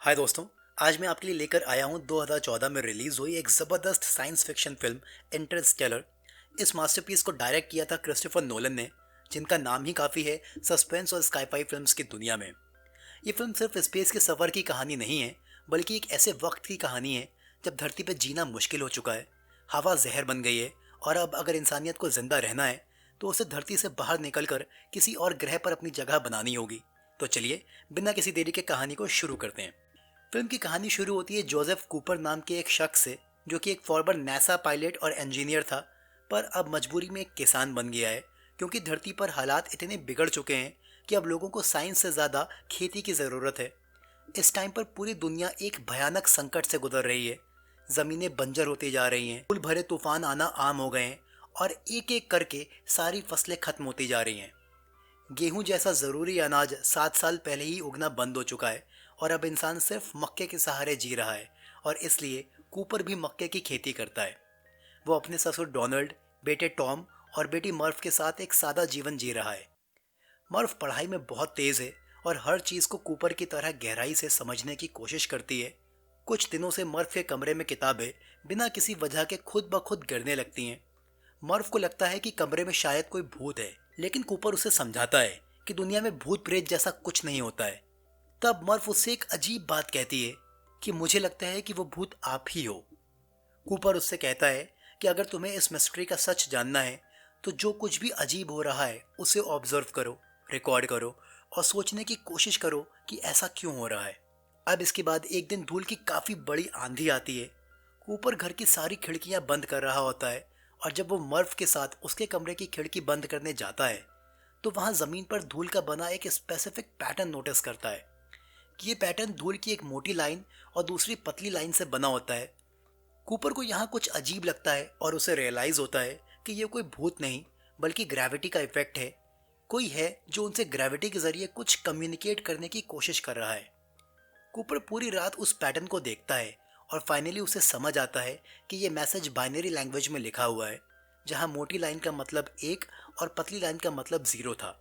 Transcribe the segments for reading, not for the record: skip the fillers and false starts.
हाय दोस्तों। आज मैं आपके लिए लेकर आया हूँ 2014 में रिलीज हुई एक ज़बरदस्त साइंस फिक्शन फिल्म इंटरस्टेलर। इस मास्टरपीस को डायरेक्ट किया था क्रिस्टोफर नोलन ने, जिनका नाम ही काफ़ी है सस्पेंस और स्काईफाई फिल्म्स की दुनिया में। ये फिल्म सिर्फ स्पेस के सफ़र की कहानी नहीं है, बल्कि एक ऐसे वक्त की कहानी है जब धरती पर जीना मुश्किल हो चुका है, हवा जहर बन गई है, और अब अगर इंसानियत को जिंदा रहना है तो उसे धरती से बाहर निकलकर किसी और ग्रह पर अपनी जगह बनानी होगी। तो चलिए, बिना किसी देरी के कहानी को शुरू करते हैं। फिल्म की कहानी शुरू होती है जोसेफ कूपर नाम के एक शख्स से, जो कि एक फॉर्मर नासा पायलट और इंजीनियर था, पर अब मजबूरी में एक किसान बन गया है, क्योंकि धरती पर हालात इतने बिगड़ चुके हैं कि अब लोगों को साइंस से ज़्यादा खेती की ज़रूरत है। इस टाइम पर पूरी दुनिया एक भयानक संकट से गुजर रही है। ज़मीनें बंजर होती जा रही हैं, फूल भरे तूफान आना आम हो गए हैं, और एक एक करके सारी फसलें खत्म होती जा रही हैं। गेहूं जैसा ज़रूरी अनाज 7 साल पहले ही उगना बंद हो चुका है, और अब इंसान सिर्फ मक्के के सहारे जी रहा है। और इसलिए कूपर भी मक्के की खेती करता है। वो अपने ससुर डोनाल्ड, बेटे टॉम और बेटी मर्फ के साथ एक सादा जीवन जी रहा है। मर्फ पढ़ाई में बहुत तेज़ है और हर चीज़ को कूपर की तरह गहराई से समझने की कोशिश करती है। कुछ दिनों से मर्फ के कमरे में किताबें बिना किसी वजह के खुद ब खुद गिरने लगती हैं। मर्फ को लगता है कि कमरे में शायद कोई भूत है, लेकिन कूपर उसे समझाता है कि दुनिया में भूत प्रेत जैसा कुछ नहीं होता है। तब मर्फ उससे एक अजीब बात कहती है कि मुझे लगता है कि वो भूत आप ही हो। कूपर उससे कहता है कि अगर तुम्हें इस मिस्ट्री का सच जानना है तो जो कुछ भी अजीब हो रहा है उसे ऑब्जर्व करो, रिकॉर्ड करो, और सोचने की कोशिश करो कि ऐसा क्यों हो रहा है। अब इसके बाद एक दिन धूल की काफ़ी बड़ी आंधी आती है। कूपर घर की सारी खिड़कियां बंद कर रहा होता है, और जब वो मर्फ के साथ उसके कमरे की खिड़की बंद करने जाता है तो वहां जमीन पर धूल का बना एक स्पेसिफिक पैटर्न नोटिस करता है। कि ये पैटर्न धूल की एक मोटी लाइन और दूसरी पतली लाइन से बना होता है। कूपर को यहाँ कुछ अजीब लगता है और उसे रियलाइज होता है कि ये कोई भूत नहीं, बल्कि ग्रेविटी का इफेक्ट है। कोई है जो उनसे ग्रेविटी के जरिए कुछ कम्युनिकेट करने की कोशिश कर रहा है। कूपर पूरी रात उस पैटर्न को देखता है, और फाइनली उसे समझ आता है कि ये मैसेज बाइनरी लैंग्वेज में लिखा हुआ है, जहाँ मोटी लाइन का मतलब एक और पतली लाइन का मतलब ज़ीरो था।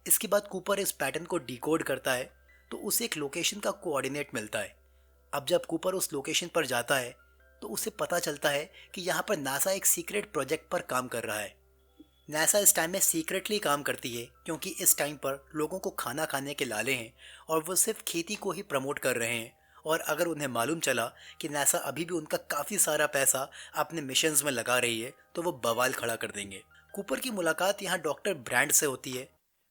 इसके बाद कूपर इस पैटर्न को डिकोड करता है, तो उसे एक लोकेशन का कोऑर्डिनेट मिलता है। अब जब कूपर उस लोकेशन पर जाता है तो उसे पता चलता है कि यहाँ पर नासा एक सीक्रेट प्रोजेक्ट पर काम कर रहा है। नासा इस टाइम में सीक्रेटली काम करती है क्योंकि इस टाइम पर लोगों को खाना खाने के लाले हैं, और वो सिर्फ खेती को ही प्रमोट कर रहे हैं। और अगर उन्हें मालूम चला कि नासा अभी भी उनका काफ़ी सारा पैसा अपने मिशंस में लगा रही है तो वो बवाल खड़ा कर देंगे। कूपर की मुलाकात यहाँ डॉक्टर ब्रांड से होती है।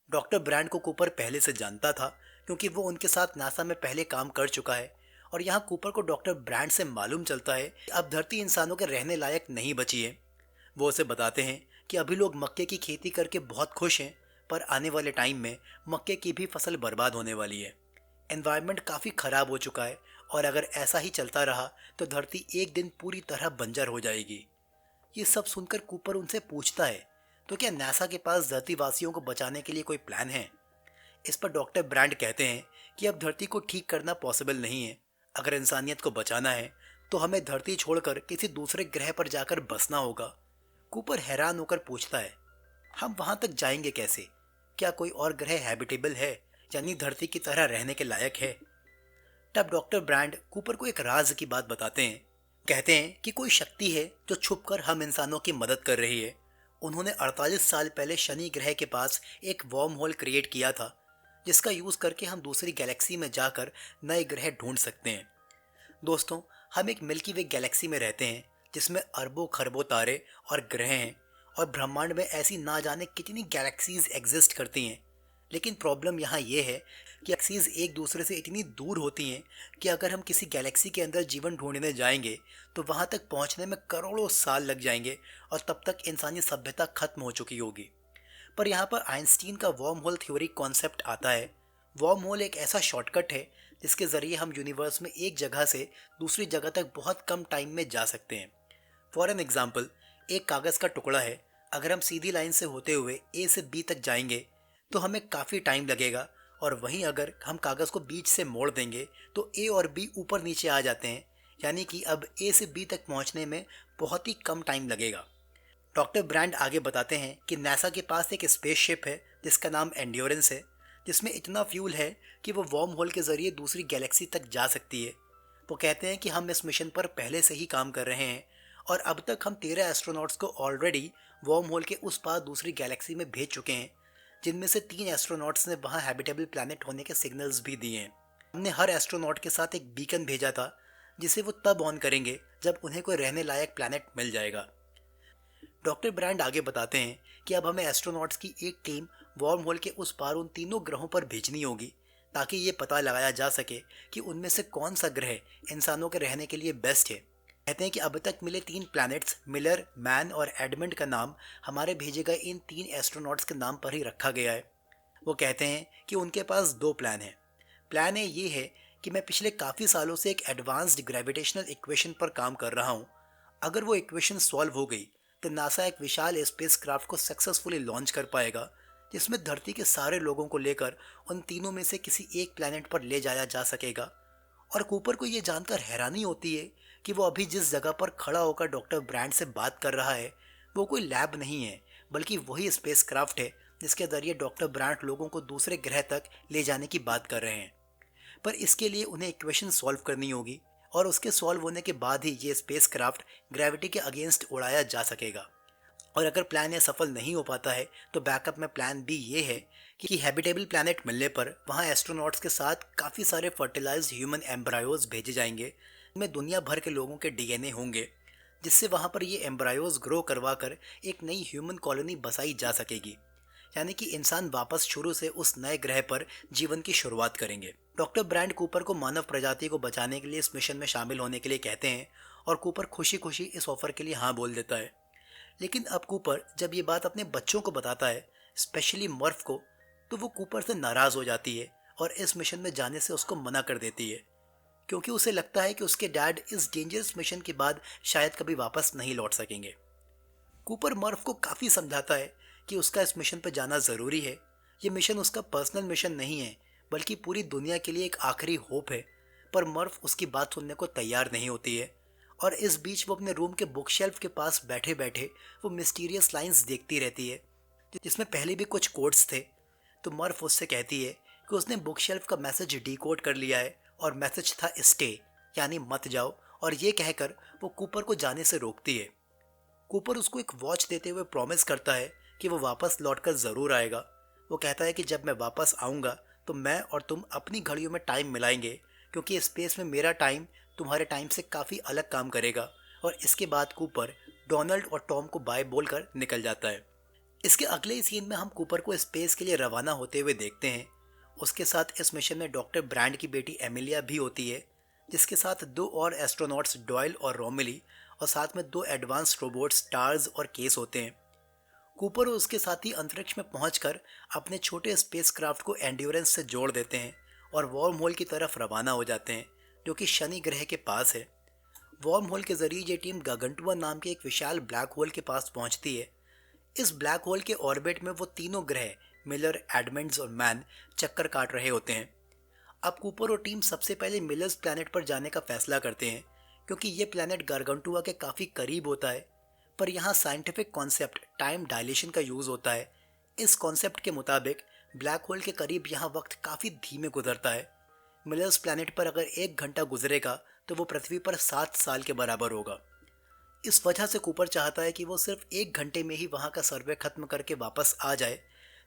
डॉक्टर ब्रांड को कूपर पहले से जानता था, क्योंकि वो उनके साथ नासा में पहले काम कर चुका है। और यहाँ कूपर को डॉक्टर ब्रांड से मालूम चलता है कि अब धरती इंसानों के रहने लायक नहीं बची है। वो उसे बताते हैं कि अभी लोग मक्के की खेती करके बहुत खुश हैं, पर आने वाले टाइम में मक्के की भी फसल बर्बाद होने वाली है। एनवायरनमेंट काफ़ी ख़राब हो चुका है, और अगर ऐसा ही चलता रहा तो धरती एक दिन पूरी तरह बंजर हो जाएगी। ये सब सुनकर कूपर उनसे पूछता है, तो क्या नासा के पास धरती वासियों को बचाने के लिए कोई प्लान है? इस पर डॉक्टर ब्रांड कहते हैं कि अब धरती को ठीक करना पॉसिबल नहीं है। अगर इंसानियत को बचाना है तो हमें धरती छोड़कर किसी दूसरे ग्रह पर जाकर बसना होगा। कूपर हैरान होकर पूछता है, हम वहां तक जाएंगे कैसे? क्या कोई और ग्रह हैबिटेबल है, यानी धरती की तरह रहने के लायक है? तब डॉक्टर ब्रांड कूपर को एक राज की बात बताते हैं। कहते हैं कि कोई शक्ति है जो छुपकर हम इंसानों की मदद कर रही है। उन्होंने 48 साल पहले शनि ग्रह के पास एक वर्म होल क्रिएट किया था, जिसका यूज करके हम दूसरी गैलेक्सी में जाकर नए ग्रह ढूंढ सकते हैं। दोस्तों, हम एक मिल्की वे गैलेक्सी में रहते हैं, जिसमें अरबों खरबों तारे और ग्रह हैं, और ब्रह्मांड में ऐसी ना जाने कितनी गैलेक्सीज एग्जिस्ट करती हैं। लेकिन प्रॉब्लम यहाँ ये है कि गैलेक्सीज एक दूसरे से इतनी दूर होती हैं कि अगर हम किसी गैलेक्सी के अंदर जीवन ढूंढने जाएंगे तो वहाँ तक पहुँचने में करोड़ों साल लग जाएंगे, और तब तक इंसानी सभ्यता खत्म हो चुकी होगी। पर यहाँ पर आइंस्टीन का वर्म होल थ्योरी कॉन्सेप्ट आता है। वर्म होल एक ऐसा शॉर्टकट है जिसके ज़रिए हम यूनिवर्स में एक जगह से दूसरी जगह तक बहुत कम टाइम में जा सकते हैं। फॉर एन एग्जाम्पल, एक कागज़ का टुकड़ा है। अगर हम सीधी लाइन से होते हुए ए से बी तक जाएंगे तो हमें काफ़ी टाइम लगेगा, और वहीं अगर हम कागज़ को बीच से मोड़ देंगे तो ए और बी ऊपर नीचे आ जाते हैं, यानी कि अब ए से बी तक पहुंचने में बहुत ही कम टाइम लगेगा। डॉक्टर ब्रांड आगे बताते हैं कि नासा के पास एक स्पेसशिप है जिसका नाम एंड्योरेंस है, जिसमें इतना फ्यूल है कि वो वार्म होल के ज़रिए दूसरी गैलेक्सी तक जा सकती है। वो कहते हैं कि हम इस मिशन पर पहले से ही काम कर रहे हैं और अब तक हम 13 एस्ट्रोनॉट्स को ऑलरेडी वार्म होल के उस पार दूसरी गैलेक्सी में भेज चुके हैं, जिनमें से 3 एस्ट्रोनॉट्स ने वहाँ हैबिटेबल प्लैनेट होने के सिग्नल्स भी दिए हैं। हमने हर एस्ट्रोनॉट के साथ एक बीकन भेजा था, जिसे वो तब ऑन करेंगे जब उन्हें कोई रहने लायक प्लैनेट मिल जाएगा। डॉक्टर ब्रांड आगे बताते हैं कि अब हमें एस्ट्रोनॉट्स की एक टीम वार्म होल के उस पार उन तीनों ग्रहों पर भेजनी होगी, ताकि ये पता लगाया जा सके कि उनमें से कौन सा ग्रह इंसानों के रहने के लिए बेस्ट है। कहते हैं कि अब तक मिले 3 प्लैनेट्स मिलर, मैन और एडमंड का नाम हमारे भेजे गए इन 3 एस्ट्रोनॉट्स के नाम पर ही रखा गया है। वो कहते हैं कि उनके पास 2 प्लान हैं। प्लान ए ये है कि मैं पिछले काफ़ी सालों से एक एडवांस्ड ग्रेविटेशनल इक्वेशन पर काम कर रहा हूँ। अगर वो इक्वेशन सॉल्व हो गई तो नासा एक विशाल स्पेसक्राफ्ट को सक्सेसफुली लॉन्च कर पाएगा, जिसमें धरती के सारे लोगों को लेकर उन तीनों में से किसी एक प्लैनेट पर ले जाया जा सकेगा। और कूपर को ये जानकर हैरानी होती है कि वो अभी जिस जगह पर खड़ा होकर डॉक्टर ब्रांड से बात कर रहा है वो कोई लैब नहीं है, बल्कि वही स्पेसक्राफ्ट है जिसके जरिए डॉक्टर ब्रांड लोगों को दूसरे ग्रह तक ले जाने की बात कर रहे हैं। पर इसके लिए उन्हें इक्वेशन सॉल्व करनी होगी और उसके सॉल्व होने के बाद ही ये स्पेसक्राफ्ट ग्रेविटी के अगेंस्ट उड़ाया जा सकेगा। और अगर प्लान ए सफल नहीं हो पाता है तो बैकअप में प्लान बी ये है कि हैबिटेबल प्लैनेट मिलने पर वहाँ एस्ट्रोनॉट्स के साथ काफ़ी सारे फर्टिलाइज्ड ह्यूमन एम्ब्रायोज भेजे जाएंगे, जिनमें दुनिया भर के लोगों के डीएनए होंगे, जिससे वहाँ पर ये एम्ब्रायोज ग्रो करवा कर एक नई ह्यूमन कॉलोनी बसाई जा सकेगी। यानी कि इंसान वापस शुरू से उस नए ग्रह पर जीवन की शुरुआत करेंगे। डॉक्टर ब्रांड कूपर को मानव प्रजाति को बचाने के लिए इस मिशन में शामिल होने के लिए कहते हैं और कूपर खुशी खुशी इस ऑफर के लिए हाँ बोल देता है। लेकिन अब कूपर जब ये बात अपने बच्चों को बताता है, स्पेशली मर्फ को, तो वो कूपर से नाराज़ हो जाती है और इस मिशन में जाने से उसको मना कर देती है, क्योंकि उसे लगता है कि उसके डैड इस डेंजरस मिशन के बाद शायद कभी वापस नहीं लौट सकेंगे। कूपर मर्फ को काफ़ी समझाता है कि उसका इस मिशन पर जाना ज़रूरी है। ये मिशन उसका पर्सनल मिशन नहीं है, बल्कि पूरी दुनिया के लिए एक आखिरी होप है। पर मर्फ उसकी बात सुनने को तैयार नहीं होती है और इस बीच वो अपने रूम के बुक शेल्फ के पास बैठे बैठे वो मिस्टीरियस लाइंस देखती रहती है, जिसमें पहले भी कुछ कोड्स थे। तो मर्फ उससे कहती है कि उसने बुक शेल्फ का मैसेज डिकोड कर लिया है और मैसेज था स्टे, यानी मत जाओ, और ये कहकर वो कूपर को जाने से रोकती है। कूपर उसको एक वॉच देते हुए प्रॉमिस करता है कि वो वापस लौटकर ज़रूर आएगा। वो कहता है कि जब मैं वापस आऊँगा तो मैं और तुम अपनी घड़ियों में टाइम मिलाएंगे, क्योंकि स्पेस में मेरा टाइम तुम्हारे टाइम से काफ़ी अलग काम करेगा। और इसके बाद कूपर डोनाल्ड और टॉम को बाय बोलकर निकल जाता है। इसके अगले ही सीन में हम कूपर को स्पेस के लिए रवाना होते हुए देखते हैं। उसके साथ इस मिशन में डॉक्टर ब्रांड की बेटी एमिलिया भी होती है, जिसके साथ 2 और एस्ट्रोनॉट्स डॉयल और रोमिली, और साथ में 2 एडवांस रोबोट्स टार्स और केस होते हैं। कूपर और उसके साथी अंतरिक्ष में पहुंचकर अपने छोटे स्पेसक्राफ्ट को एंड्योरेंस से जोड़ देते हैं और वॉर्म होल की तरफ रवाना हो जाते हैं, जो कि शनि ग्रह के पास है। वॉर्म होल के जरिए ये टीम गागंटुआ नाम के एक विशाल ब्लैक होल के पास पहुंचती है। इस ब्लैक होल के ऑर्बिट में वो तीनों ग्रह मिलर, एडमंड्स और मैन चक्कर काट रहे होते हैं। अब कूपर और टीम सबसे पहले मिलर्स प्लैनेट पर जाने का फैसला करते हैं, क्योंकि ये प्लैनेट गारगंटुआ के काफ़ी करीब होता है। पर यहाँ साइंटिफिक कॉन्सेप्ट टाइम डायलेशन का यूज़ होता है। इस कॉन्सेप्ट के मुताबिक ब्लैक होल के करीब यहाँ वक्त काफ़ी धीमे गुजरता है। मिलर्स प्लैनेट पर अगर 1 घंटा गुजरेगा तो वो पृथ्वी पर 7 साल के बराबर होगा। इस वजह से कूपर चाहता है कि वो सिर्फ 1 घंटे में ही वहाँ का सर्वे खत्म करके वापस आ जाए,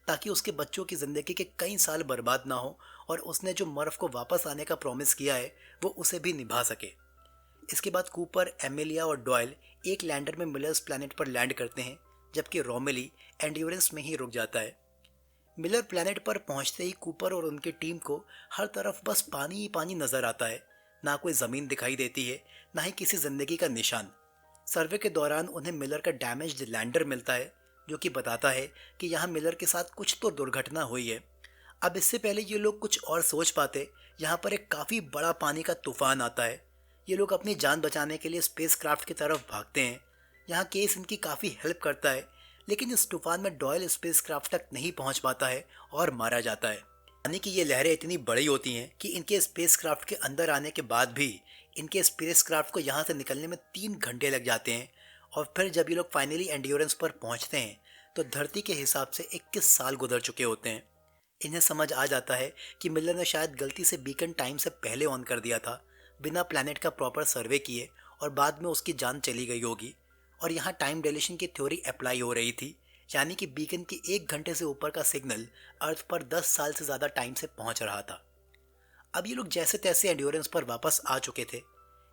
ताकि उसके बच्चों की ज़िंदगी के कई साल बर्बाद ना हो और उसने जो मर्फ को वापस आने का प्रॉमिस किया है वो उसे भी निभा सके। इसके बाद कूपर, एमिलिया और डॉयल एक लैंडर में मिलर्स प्लैनेट पर लैंड करते हैं, जबकि रोमिली एंड्योरेंस में ही रुक जाता है। मिलर प्लैनेट पर पहुंचते ही कूपर और उनकी टीम को हर तरफ बस पानी ही पानी नजर आता है। ना कोई ज़मीन दिखाई देती है, ना ही किसी जिंदगी का निशान। सर्वे के दौरान उन्हें मिलर का डैमेज्ड लैंडर मिलता है, जो कि बताता है कि यहाँ मिलर के साथ कुछ तो दुर्घटना हुई है। अब इससे पहले ये लोग कुछ और सोच पाते, यहाँ पर एक काफ़ी बड़ा पानी का तूफान आता है। ये लोग अपनी जान बचाने के लिए स्पेसक्राफ्ट की तरफ भागते हैं। यहाँ केस इनकी काफ़ी हेल्प करता है, लेकिन इस तूफान में डॉयल स्पेसक्राफ्ट तक नहीं पहुँच पाता है और मारा जाता है। यानी कि ये लहरें इतनी बड़ी होती हैं कि इनके स्पेसक्राफ्ट के अंदर आने के बाद भी इनके स्पेसक्राफ्ट को यहाँ से निकलने में 3 घंटे लग जाते हैं। और फिर जब ये लोग फाइनली एंड्योरेंस पर पहुँचते हैं तो धरती के हिसाब से 21 साल गुजर चुके होते हैं। इन्हें समझ आ जाता है कि मिलर ने शायद गलती से बीकन टाइम से पहले ऑन कर दिया था, बिना प्लैनेट का प्रॉपर सर्वे किए, और बाद में उसकी जान चली गई होगी। और यहाँ टाइम डिलेशन की थ्योरी अप्लाई हो रही थी, यानी कि बीकन के 1 घंटे से ऊपर का सिग्नल अर्थ पर 10 साल से ज़्यादा टाइम से पहुंच रहा था। अब ये लोग जैसे तैसे एंड्योरेंस पर वापस आ चुके थे।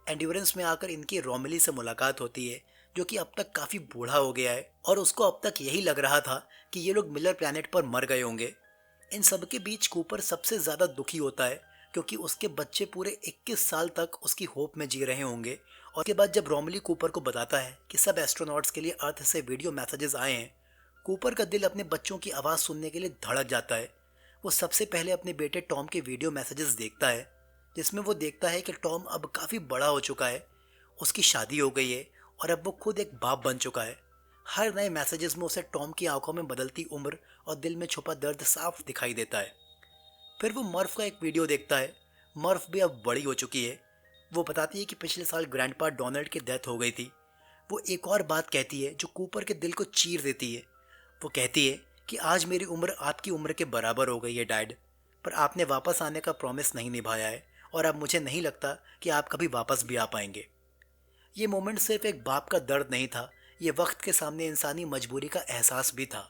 एंड्योरेंस में आकर इनकी रोमिली से मुलाकात होती है, जो कि अब तक काफ़ी बूढ़ा हो गया है, और उसको अब तक यही लग रहा था कि ये लोग मिलर प्लैनेट पर मर गए होंगे। इन सब के बीच कूपर सबसे ज़्यादा दुखी होता है, क्योंकि उसके बच्चे पूरे 21 साल तक उसकी होप में जी रहे होंगे। और उसके बाद जब रोमली कूपर को बताता है कि सब एस्ट्रोनॉट्स के लिए अर्थ से वीडियो मैसेजेस आए हैं, कूपर का दिल अपने बच्चों की आवाज़ सुनने के लिए धड़क जाता है। वो सबसे पहले अपने बेटे टॉम के वीडियो मैसेजेस देखता है, जिसमें वो देखता है कि टॉम अब काफ़ी बड़ा हो चुका है, उसकी शादी हो गई है, और अब वो खुद एक बाप बन चुका है। हर नए मैसेजेस में उसे टॉम की आंखों में बदलती उम्र और दिल में छुपा दर्द साफ दिखाई देता है। फिर वो मर्फ का एक वीडियो देखता है। मर्फ भी अब बड़ी हो चुकी है। वो बताती है कि पिछले साल ग्रैंडपा डोनाल्ड की डेथ हो गई थी। वो एक और बात कहती है जो कूपर के दिल को चीर देती है। वो कहती है कि आज मेरी उम्र आपकी उम्र के बराबर हो गई है डैड, पर आपने वापस आने का प्रॉमिस नहीं निभाया है, और अब मुझे नहीं लगता कि आप कभी वापस भी आ पाएंगे। ये मोमेंट सिर्फ एक बाप का दर्द नहीं था, ये वक्त के सामने इंसानी मजबूरी का एहसास भी था।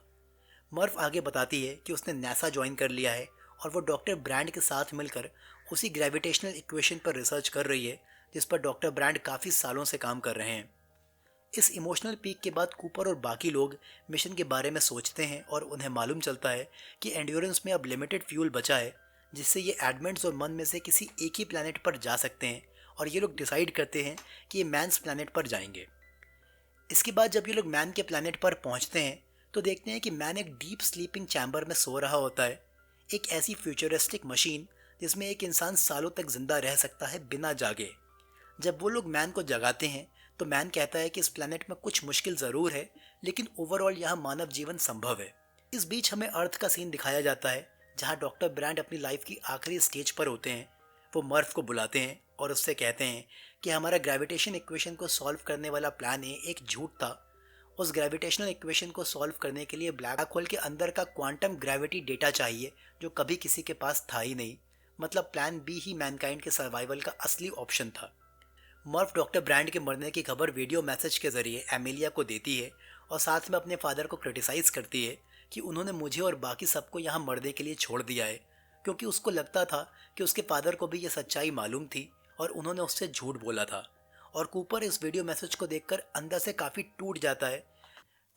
मर्फ आगे बताती है कि उसने नासा ज्वाइन कर लिया है, और वो डॉक्टर ब्रांड के साथ मिलकर उसी ग्रेविटेशनल इक्वेशन पर रिसर्च कर रही है, जिस पर डॉक्टर ब्रांड काफ़ी सालों से काम कर रहे हैं। इस इमोशनल पीक के बाद कूपर और बाकी लोग मिशन के बारे में सोचते हैं, और उन्हें मालूम चलता है कि एंड्योरेंस में अब लिमिटेड फ्यूल बचा है, जिससे ये एडमेंट्स और मन में से किसी एक ही प्लैनेट पर जा सकते हैं। और ये लोग डिसाइड करते हैं कि ये मैन्स प्लैनेट पर जाएंगे। इसके बाद जब ये लोग मैन के प्लैनेट पर पहुंचते हैं, तो देखते हैं कि मैन एक डीप स्लीपिंग चैम्बर में सो रहा होता है, एक ऐसी फ्यूचरिस्टिक मशीन जिसमें एक इंसान सालों तक जिंदा रह सकता है बिना जागे। जब वो लोग मैन को जगाते हैं, तो मैन कहता है कि इस प्लैनेट में कुछ मुश्किल ज़रूर है, लेकिन ओवरऑल यहाँ मानव जीवन संभव है। इस बीच हमें अर्थ का सीन दिखाया जाता है, जहाँ डॉक्टर ब्रांड अपनी लाइफ की आखिरी स्टेज पर होते हैं। वो मर्फ को बुलाते हैं और उससे कहते हैं कि हमारा ग्रेविटेशन इक्वेशन को सॉल्व करने वाला प्लान ए एक झूठ था। उस ग्रेविटेशनल इक्वेशन को सॉल्व करने के लिए ब्लैक होल के अंदर का क्वांटम ग्रेविटी डेटा चाहिए, जो कभी किसी के पास था ही नहीं। मतलब प्लान बी ही मैनकाइंड के सर्वाइवल का असली ऑप्शन था। मर्फ डॉक्टर ब्रांड के मरने की खबर वीडियो मैसेज के जरिए एमिलिया को देती है, और साथ में अपने फादर को क्रिटिसाइज करती है कि उन्होंने मुझे और बाकी सबको यहाँ मरने के लिए छोड़ दिया है, क्योंकि उसको लगता था कि उसके फादर को भी ये सच्चाई मालूम थी और उन्होंने उससे झूठ बोला था। और कूपर इस वीडियो मैसेज को देखकर अंदर से काफ़ी टूट जाता है।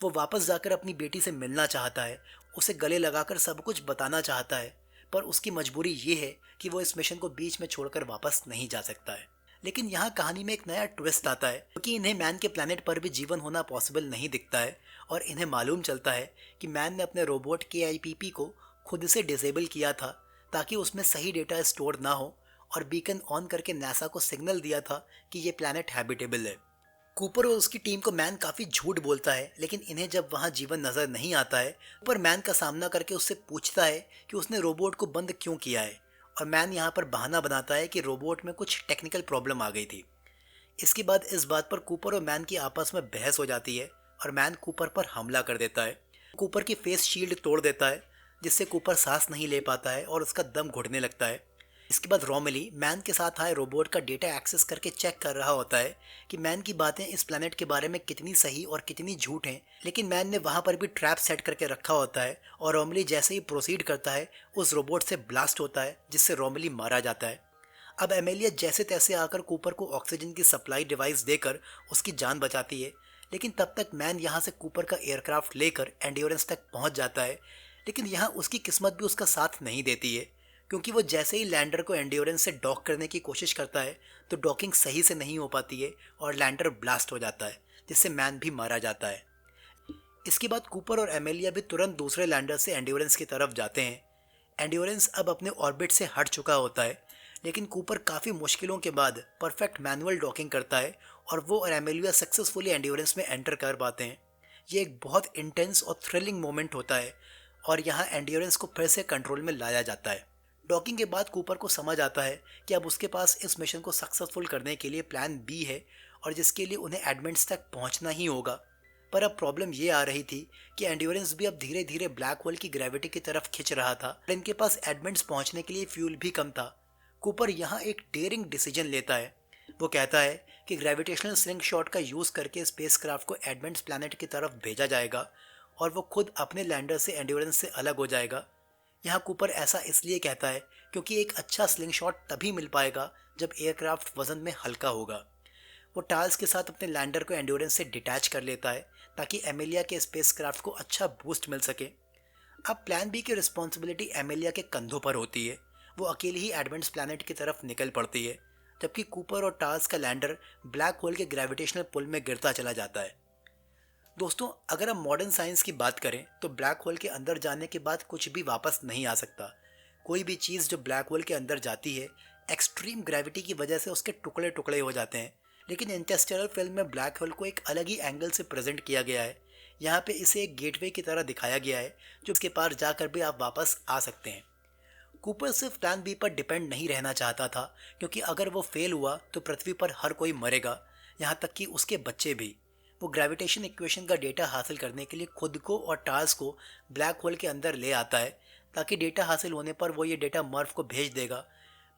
वो वापस जाकर अपनी बेटी से मिलना चाहता है, उसे गले लगाकर सब कुछ बताना चाहता है, पर उसकी मजबूरी ये है कि वो इस मिशन को बीच में छोड़कर वापस नहीं जा सकता है। लेकिन यहाँ कहानी में एक नया ट्विस्ट आता है, क्योंकि इन्हें मैन के प्लैनेट पर भी जीवन होना पॉसिबल नहीं दिखता है, और इन्हें मालूम चलता है कि मैन ने अपने रोबोट KIPP को खुद से डिसेबल किया था, ताकि उसमें सही डेटा स्टोर ना हो, और बीकन ऑन करके नासा को सिग्नल दिया था कि ये प्लैनेट हैबिटेबल है। कूपर और उसकी टीम को मैन काफ़ी झूठ बोलता है, लेकिन इन्हें जब वहाँ जीवन नज़र नहीं आता है, कूपर मैन का सामना करके उससे पूछता है कि उसने रोबोट को बंद क्यों किया है, और मैन यहाँ पर बहाना बनाता है कि रोबोट में कुछ टेक्निकल प्रॉब्लम आ गई थी। इसके बाद इस बात पर कूपर और मैन की आपस में बहस हो जाती है, और मैन कूपर पर हमला कर देता है। कूपर की फेस शील्ड तोड़ देता है, जिससे कूपर सांस नहीं ले पाता है और उसका दम घुटने लगता है। इसके बाद रोमिली मैन के साथ आए रोबोट का डेटा एक्सेस करके चेक कर रहा होता है कि मैन की बातें इस प्लेनेट के बारे में कितनी सही और कितनी झूठ हैं। लेकिन मैन ने वहाँ पर भी ट्रैप सेट करके रखा होता है, और रोमिली जैसे ही प्रोसीड करता है उस रोबोट से ब्लास्ट होता है, जिससे रोमिली मारा जाता है। अब एमेलिया जैसे तैसे आकर कूपर को ऑक्सीजन की सप्लाई डिवाइस देकर उसकी जान बचाती है, लेकिन तब तक मैन यहाँ से कूपर का एयरक्राफ्ट लेकर एंड्योरेंस तक पहुँच जाता है। लेकिन यहाँ उसकी किस्मत भी उसका साथ नहीं देती है, क्योंकि वो जैसे ही लैंडर को एंड्योरेंस से डॉक करने की कोशिश करता है, तो डॉकिंग सही से नहीं हो पाती है और लैंडर ब्लास्ट हो जाता है, जिससे मैन भी मारा जाता है। इसके बाद कूपर और एमेलिया भी तुरंत दूसरे लैंडर से एंड्योरेंस की तरफ जाते हैं। एंड्योरेंस अब अपने ऑर्बिट से हट चुका होता है, लेकिन कूपर काफ़ी मुश्किलों के बाद परफेक्ट मैनुअल डॉकिंग करता है, और वो और एमेलिया सक्सेसफुली एंड्योरेंस में एंटर कर पाते हैं। ये एक बहुत इंटेंस और थ्रिलिंग मोमेंट होता है, और यहाँ एंड्योरेंस को फिर से कंट्रोल में लाया जाता है। डॉकिंग के बाद कूपर को समझ आता है कि अब उसके पास इस मिशन को सक्सेसफुल करने के लिए प्लान बी है, और जिसके लिए उन्हें एडमेंट्स तक पहुंचना ही होगा। पर अब प्रॉब्लम ये आ रही थी कि एंड्योरेंस भी अब धीरे धीरे ब्लैक होल की ग्रेविटी की तरफ खिंच रहा था और इनके पास एडमंड्स पहुंचने के लिए फ्यूल भी कम था। कूपर यहाँ एक डेयरिंग डिसीजन लेता है। वो कहता है कि ग्रेविटेशनल स्लिंग शॉट का यूज़ करके स्पेसक्राफ्ट को एडमंड्स प्लैनेट की तरफ भेजा जाएगा और वो खुद अपने लैंडर से एंड्योरेंस से अलग हो जाएगा। यहाँ कूपर ऐसा इसलिए कहता है क्योंकि एक अच्छा स्लिंग शॉट तभी मिल पाएगा जब एयरक्राफ्ट वजन में हल्का होगा। वो टार्स के साथ अपने लैंडर को एंड्योरेंस से डिटैच कर लेता है ताकि एमेलिया के स्पेसक्राफ्ट को अच्छा बूस्ट मिल सके। अब प्लान बी की रिस्पॉन्सिबिलिटी एमेलिया के कंधों पर होती है। वो अकेली ही एडमंड्स प्लैनेट की तरफ निकल पड़ती है, जबकि कूपर और टार्स का लैंडर ब्लैक होल के ग्रेविटेशनल पुल में गिरता चला जाता है। दोस्तों, अगर हम मॉडर्न साइंस की बात करें तो ब्लैक होल के अंदर जाने के बाद कुछ भी वापस नहीं आ सकता। कोई भी चीज़ जो ब्लैक होल के अंदर जाती है, एक्सट्रीम ग्रेविटी की वजह से उसके टुकड़े टुकड़े हो जाते हैं। लेकिन इंटरस्टेलर फिल्म में ब्लैक होल को एक अलग ही एंगल से प्रेजेंट किया गया है। यहाँ पे इसे एक गेटवे की तरह दिखाया गया है जो इसके पार जाकर भी आप वापस आ सकते हैं। कूपर सिर्फ प्लान बी पर डिपेंड नहीं रहना चाहता था, क्योंकि अगर वो फेल हुआ तो पृथ्वी पर हर कोई मरेगा, यहाँ तक कि उसके बच्चे भी। वो ग्रेविटेशन इक्वेशन का डेटा हासिल करने के लिए खुद को और टार्स को ब्लैक होल के अंदर ले आता है, ताकि डेटा हासिल होने पर वो ये डेटा मर्फ को भेज देगा।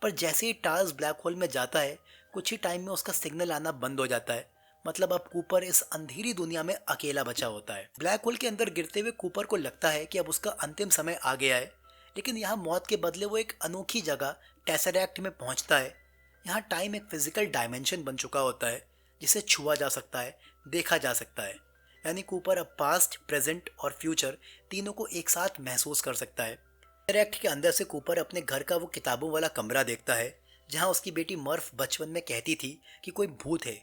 पर जैसे ही टार्स ब्लैक होल में जाता है, कुछ ही टाइम में उसका सिग्नल आना बंद हो जाता है। मतलब अब कूपर इस अंधेरी दुनिया में अकेला बचा होता है। ब्लैक होल के अंदर गिरते हुए कूपर को लगता है कि अब उसका अंतिम समय आ गया है, लेकिन यहाँ मौत के बदले वो एक अनोखी जगह टेसरैक्ट में पहुंचता है। यहाँ टाइम एक फिजिकल डायमेंशन बन चुका होता है जिसे छुआ जा सकता है, देखा जा सकता है। यानी कूपर अब पास्ट, प्रेजेंट और फ्यूचर तीनों को एक साथ महसूस कर सकता है। टेसरैक्ट के अंदर से कूपर अपने घर का वो किताबों वाला कमरा देखता है जहाँ उसकी बेटी मर्फ बचपन में कहती थी कि कोई भूत है।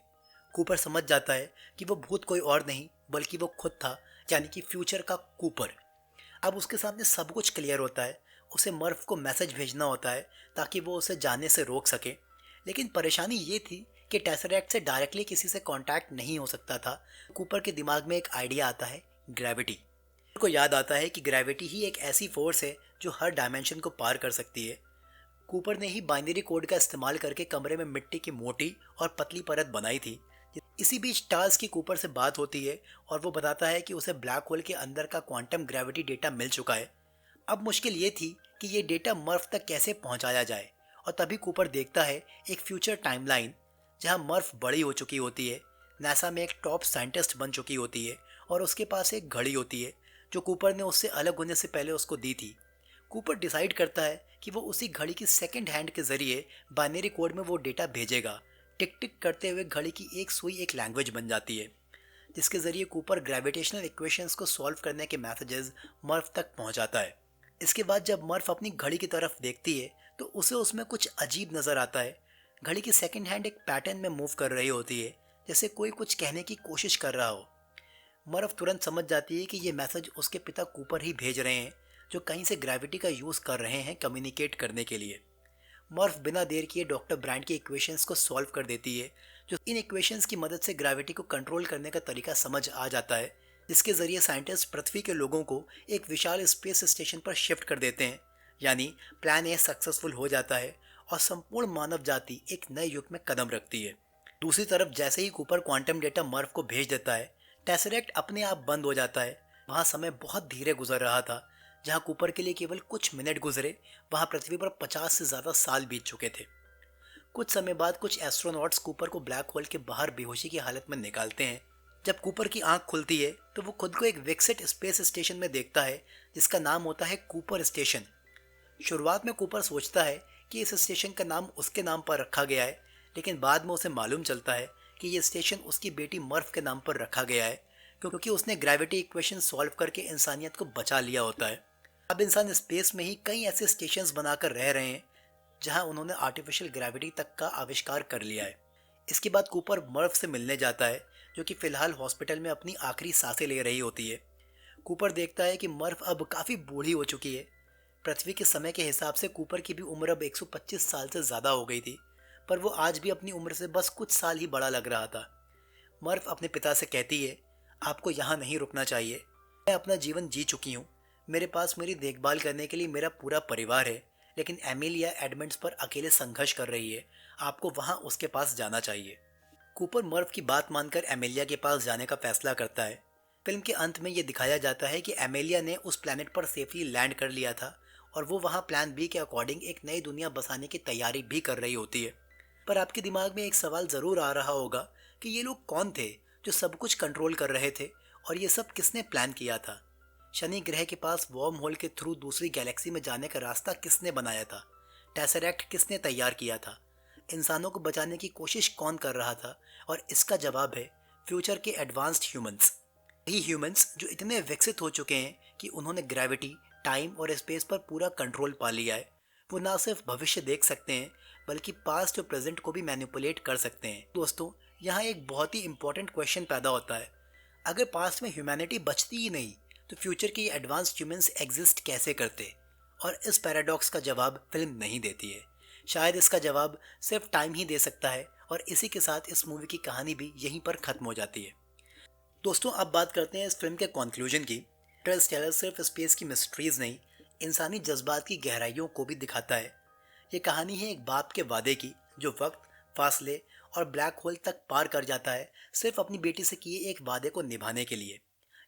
कूपर समझ जाता है कि वो भूत कोई और नहीं बल्कि वो खुद था, यानी कि फ्यूचर का कूपर। अब उसके सामने सब कुछ क्लियर होता है। उसे मर्फ को मैसेज भेजना होता है ताकि वो उसे जाने से रोक सके। लेकिन परेशानी ये थी कि टेसरैक्ट से डायरेक्टली किसी से कांटेक्ट नहीं हो सकता था। कूपर के दिमाग में एक आइडिया आता है, ग्रेविटी। को याद आता है कि ग्रेविटी ही एक ऐसी फोर्स है जो हर डायमेंशन को पार कर सकती है। कूपर ने ही बाइनरी कोड का इस्तेमाल करके कमरे में मिट्टी की मोटी और पतली परत बनाई थी। इसी बीच टार्स की कूपर से बात होती है और वो बताता है कि उसे ब्लैक होल के अंदर का क्वांटम ग्रेविटी डेटा मिल चुका है। अब मुश्किल ये थी कि ये डेटा मर्फ तक कैसे पहुंचाया जाए, और तभी कूपर देखता है एक फ्यूचर टाइमलाइन जहां मर्फ बड़ी हो चुकी होती है, नासा में एक टॉप साइंटिस्ट बन चुकी होती है और उसके पास एक घड़ी होती है जो कूपर ने उससे अलग होने से पहले उसको दी थी। कूपर डिसाइड करता है कि वो उसी घड़ी की सेकंड हैंड के जरिए बाइनरी कोड में वो डेटा भेजेगा। टिक टिक करते हुए घड़ी की एक सुई एक लैंग्वेज बन जाती है, जिसके जरिए कूपर ग्रेविटेशनल इक्वेशंस को सॉल्व करने के मैसेजेस मर्फ तक पहुंचाता है। इसके बाद जब मर्फ अपनी घड़ी की तरफ देखती है तो उसे उसमें कुछ अजीब नज़र आता है। घड़ी की सेकंड हैंड एक पैटर्न में मूव कर रही होती है, जैसे कोई कुछ कहने की कोशिश कर रहा हो। मर्फ तुरंत समझ जाती है कि ये मैसेज उसके पिता कूपर ही भेज रहे हैं, जो कहीं से ग्रेविटी का यूज़ कर रहे हैं कम्युनिकेट करने के लिए। मर्फ बिना देर किए डॉक्टर ब्रांड की इक्वेशंस को सॉल्व कर देती है, जो इन इक्वेशंस की मदद से ग्रेविटी को कंट्रोल करने का तरीका समझ आ जाता है, जिसके जरिए साइंटिस्ट पृथ्वी के लोगों को एक विशाल स्पेस स्टेशन पर शिफ्ट कर देते हैं। यानी प्लान ए सक्सेसफुल हो जाता है और संपूर्ण मानव जाति एक नए युग में कदम रखती है। दूसरी तरफ जैसे ही कूपर क्वांटम डेटा मर्फ को भेज देता है, टेसरैक्ट अपने आप बंद हो जाता है। वहाँ समय बहुत धीरे गुजर रहा था। जहाँ कूपर के लिए केवल कुछ मिनट गुजरे, वहाँ पृथ्वी पर 50 से ज़्यादा साल बीत चुके थे। कुछ समय बाद कुछ एस्ट्रोनॉट्स कूपर को ब्लैक होल के बाहर बेहोशी की हालत में निकालते हैं। जब कूपर की आंख खुलती है तो वो खुद को एक विकसित स्पेस स्टेशन में देखता है जिसका नाम होता है कूपर स्टेशन। शुरुआत में कूपर सोचता है कि इस स्टेशन का नाम उसके नाम पर रखा गया है, लेकिन बाद में उसे मालूम चलता है कि ये स्टेशन उसकी बेटी मर्फ के नाम पर रखा गया है, क्योंकि उसने ग्रेविटी इक्वेशन सॉल्व करके इंसानियत को बचा लिया होता है। अब इंसान स्पेस में ही कई ऐसे स्टेशंस बनाकर रह रहे हैं जहां उन्होंने आर्टिफिशियल ग्रेविटी तक का आविष्कार कर लिया है। इसके बाद कूपर मर्फ से मिलने जाता है, जो कि फिलहाल हॉस्पिटल में अपनी आखिरी सांसें ले रही होती है। कूपर देखता है कि मर्फ अब काफ़ी बूढ़ी हो चुकी है। पृथ्वी के समय के हिसाब से कूपर की भी उम्र अब 125 साल से ज़्यादा हो गई थी, पर वो आज भी अपनी उम्र से बस कुछ साल ही बड़ा लग रहा था। मर्फ अपने पिता से कहती है, आपको यहाँ नहीं रुकना चाहिए। मैं अपना जीवन जी चुकी हूँ। मेरे पास मेरी देखभाल करने के लिए मेरा पूरा परिवार है, लेकिन एमिलिया एडमंड्स पर अकेले संघर्ष कर रही है। आपको वहाँ उसके पास जाना चाहिए। कूपर मर्फ की बात मानकर एमिलिया के पास जाने का फैसला करता है। फिल्म के अंत में ये दिखाया जाता है कि एमेलिया ने उस प्लैनेट पर सेफली लैंड कर लिया था और वो वहाँ प्लान बी के अकॉर्डिंग एक नई दुनिया बसाने की तैयारी भी कर रही होती है। पर आपके दिमाग में एक सवाल ज़रूर आ रहा होगा कि ये लोग कौन थे जो सब कुछ कंट्रोल कर रहे थे, और ये सब किसने प्लान किया था? शनि ग्रह के पास वॉर्म होल के थ्रू दूसरी गैलेक्सी में जाने का रास्ता किसने बनाया था? टेसरैक्ट किसने तैयार किया था? इंसानों को बचाने की कोशिश कौन कर रहा था? और इसका जवाब है फ्यूचर के एडवांस्ड ह्यूमंस। वही ह्यूमंस जो इतने विकसित हो चुके हैं कि उन्होंने ग्रेविटी, टाइम और स्पेस पर पूरा कंट्रोल पा लिया है। वो ना सिर्फ भविष्य देख सकते हैं बल्कि पास्ट और प्रेजेंट को भी मैनिपुलेट कर सकते हैं। दोस्तों, यहाँ एक बहुत ही इंपॉर्टेंट क्वेश्चन पैदा होता है। अगर पास्ट में ह्यूमैनिटी बचती ही नहीं तो फ्यूचर के एडवांस्ड ह्यूमंस एग्जिस्ट कैसे करते? और इस पैराडॉक्स का जवाब फिल्म नहीं देती है। शायद इसका जवाब सिर्फ टाइम ही दे सकता है, और इसी के साथ इस मूवी की कहानी भी यहीं पर खत्म हो जाती है। दोस्तों, अब बात करते हैं इस फिल्म के कंक्लूजन की। इंटरस्टेलर सिर्फ स्पेस की मिस्ट्रीज नहीं, इंसानी जज्बात की गहराइयों को भी दिखाता है। ये कहानी है एक बाप के वादे की जो वक्त, फासले और ब्लैक होल तक पार कर जाता है सिर्फ अपनी बेटी से किए एक वादे को निभाने के लिए।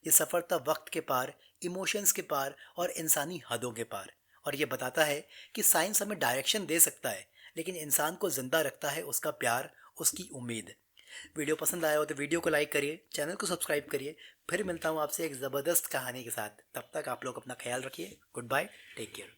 ये सफ़र था वक्त के पार, इमोशंस के पार और इंसानी हदों के पार। और ये बताता है कि साइंस हमें डायरेक्शन दे सकता है, लेकिन इंसान को जिंदा रखता है उसका प्यार, उसकी उम्मीद। वीडियो पसंद आया हो तो वीडियो को लाइक करिए, चैनल को सब्सक्राइब करिए। फिर मिलता हूँ आपसे एक ज़बरदस्त कहानी के साथ। तब तक आप लोग अपना ख्याल रखिए। Good bye, take care.